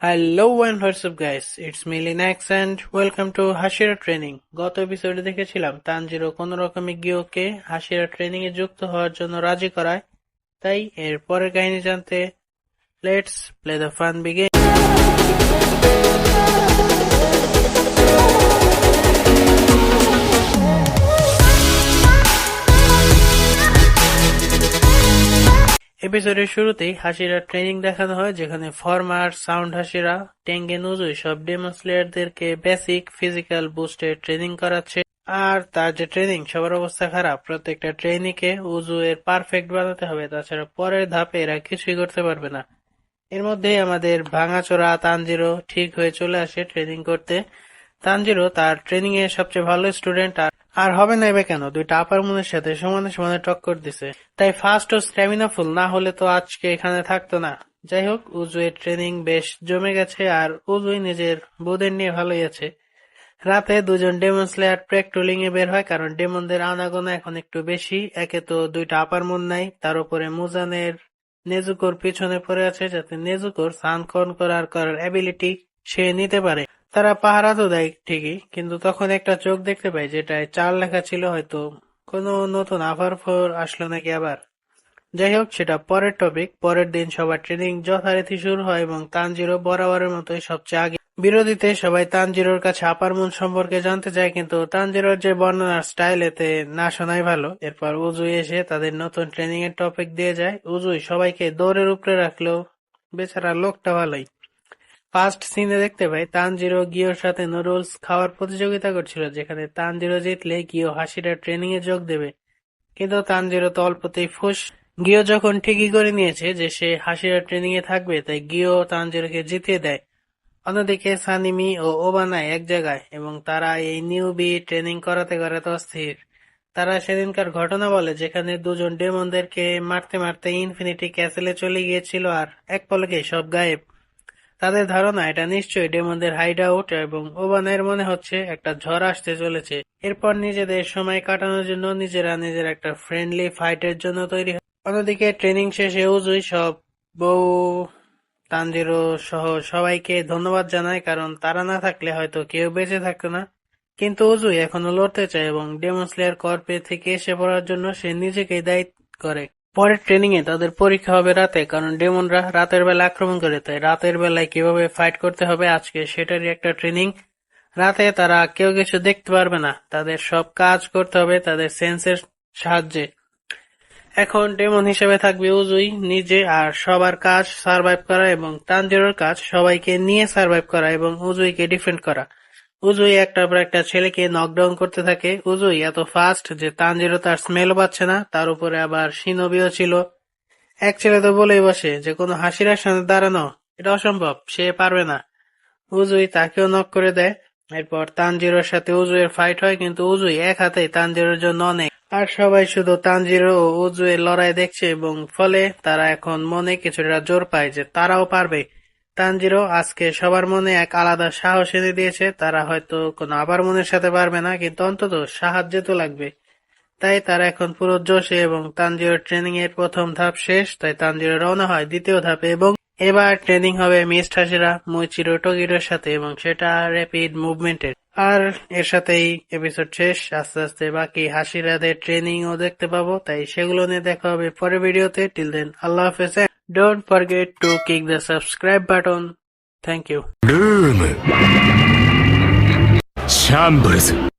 Hello and what's up guys, it's me Linux and welcome to Hashira training. গত এপিসোডে দেখেছিলাম Tanjiro কোনো রকমে গিয়োকে হাশিরা ট্রেনিং এ যুক্ত হওয়ার জন্য রাজি করায়। তাই এর পরের কাহিনী জানতে let's play the fun begin. এপিসোডের শুরুতেই হাসিরা ট্রেনিং দেখানো হয়, যেখানে former, sound Hashira, Tengen Uzui সব ডেমন স্লেয়ারদেরকে বেসিক ফিজিক্যাল বুস্টের ট্রেনিং করাচ্ছে। আর তার যে ট্রেনিং, সবার অবস্থা খারাপ। প্রত্যেকটা ট্রেনিকে উজু এর পারফেক্ট বানাতে হবে, তাছাড়া পরের ধাপে এরা কিছুই করতে পারবে না। এর মধ্যেই আমাদের ভাঙাচোরা তানজিরো ঠিক হয়ে চলে আসে ট্রেনিং করতে। তানজিরো তার ট্রেনিং এর সবচেয়ে ভালো স্টুডেন্ট, আর হবে না এবার কেন, দুইটা আপার মুনের সাথে সমানে সমানে টক্কর দিছে। তাই ফাস্ট ও স্ট্যামিনা ফুল না হলে তো আজকে এখানে থাকতো না। যাই হোক, উজুয়ের ট্রেনিং বেশ জমে গেছে, আর উজুই নিজের বোদের নিয়ে ভালোই আছে। রাতে দুজন ডেমন স্লেয়ার পেট্রোলিং এ বের হয়, কারণ ডেমনদের আনাগোনা এখন একটু বেশি। একে তো দুইটা আপার মুন নাই, তার উপরে মুজানের নেজুকোর পিছনে পড়ে আছে, যাতে নেজুকোর সানকন করার অ্যাবিলিটি সে নিতে পারে। তারা পাহারা তো দেয় ঠিকই, কিন্তু তখন একটা চোখ দেখতে পাই যেটায় 4 লেখা ছিল। হয়তো কোনো নতুন আভার ফোর আসলো নাকি আবার। যাই হোক, সেটা পরের টপিক। পরের দিন সবার ট্রেনিং যথারীতি শুরু হয় এবং তানজিরো বরাবরের মতোই সবচেয়ে আগে। বিরতিতে সবাই তানজিরোর কাছে আপার মুন সম্পর্কে জানতে চায়, কিন্তু তানজিরোর যে বর্ণনার স্টাইল, এতে না শোনাই ভালো। এরপর উজুই এসে তাদের নতুন ট্রেনিং এর টপিক দিয়ে যায়। উজুই সবাইকে দৌড়ের উপরে রাখলেও বেচারা লোকটা ভালোই। ফার্স্ট সিনে দেখতে পাই তানজিরো গিয়োর সাথে নুডলস খাওয়ার প্রতিযোগিতা করছিল, যেখানে তানজিরো জিতলে গিয়ো হাসিরা ট্রেনিং এ যোগ দেবে। কিন্তু তানজিরো তো অল্পতেই ফুস। গিয়ো যখন ঠিকই করে নিয়েছে যে সে হাসিরা ট্রেনিং এ থাকবে, তাই গিয়ো তানজিরোকে জিতিয়ে দেয়। অন্যদিকে সানিমি ও ওবানায় এক জায়গায়, এবং তারা এই নিউবি ট্রেনিং করাতে করাতে অস্থির। তারা সেদিনকার ঘটনা বলে, যেখানে দুজন ডেমনদেরকে মারতে মারতে ইনফিনিটি ক্যাসেলে চলে গিয়েছিল, আর এক পলকে সব গায়েব। তাদের ধারণা এটা নিশ্চয়ই ডেমনদের হাইড আউট, এবং ওবানের মনে হচ্ছে একটা ঝড় আসতে চলেছে। এরপর নিজেদের সময় কাটানোর জন্য নিজেরা একটা ফ্রেন্ডলি ফাইটের জন্য তৈরি হয়। অন্যদিকে ট্রেনিং শেষে উজুই সব বউ, তানজিরো সহ সবাইকে ধন্যবাদ জানায়, কারণ তারা না থাকলে হয়তো কেউ বেঁচে থাকতো না। কিন্তু উজুই এখনো লড়তে চায় এবং ডেমন স্লেয়ার কর্পে থেকে এসে পড়ার জন্য সে নিজেকেই দায়ী করে। পরের ট্রেনিং এ তাদের পরীক্ষা হবে রাতে, কারণ ডেমনরা রাতের বেলা আক্রমণ করে। তাই রাতের বেলায় কিভাবে ফাইট করতে হবে আজকে সেটারই একটা ট্রেনিং। রাতে তারা কেউ কিছু দেখতে পারবে না, তাদের সব কাজ করতে হবে তাদের সেন্সের সাহায্যে। এখন ডেমন হিসেবে থাকবে উজুই নিজে, আর সবার কাজ সার্ভাইভ করা, এবং তানজিরোর কাজ সবাইকে নিয়ে সার্ভাইভ করা এবং উজুইকে ডিফেন্ড করা। উজুই একটার পর একটা ছেলেকে নকডাউন করতে থাকে। উজুই এত ফাস্ট যে তানজিরো তার স্মেলও পাচ্ছে না, তার উপরে আবার শিনোবিও ছিল। এক ছেলে তো বলেই বসে যে কোনো হাসিরার সামনে দাঁড়ানো এটা অসম্ভব, সে পারবে না। উজুই তাকেও নক করে দেয়। এরপর তানজিরোর সাথে উজুয়ের ফাইট হয়, কিন্তু উজুই এক হাতেই তানজিরোর জন্য অনেক। আর সবাই শুধু তানজিরো ও উজুয়ের লড়াই দেখছে, এবং ফলে তারা এখন মনে কিছুটা জোর পায় যে তারাও পারবে। তানজিরো আজকে সবার মনে এক আলাদা সাহস এনে দিয়েছে। তারা হয়তো কোনো আবার মনের সাথে পারবে না, কিন্তু অন্তত সাহায্য তো লাগবে। তাই তারা এখন পুরো জোশে, এবং তানজিরোর ট্রেনিং এর প্রথম ধাপ শেষ। তাই তানজিরো রওনা হয় দ্বিতীয় ধাপে, এবং এবার ট্রেনিং হবে মিস্ট হাসিরা, মুইচিরো টোকিরোর সাথে, এবং সেটা র্যাপিড মুভমেন্টের। আর এর সাথেই এপিসোড শেষ। আস্তে আস্তে বাকি হাসিরাদের ট্রেনিং ও দেখতে পাবো, তাই সেগুলো নিয়ে দেখা হবে পরের ভিডিওতে। টিল দেন, আল্লাহ হাফেজ। Don't forget to kick the subscribe button. Thank ইউ।ルームシャンブルズ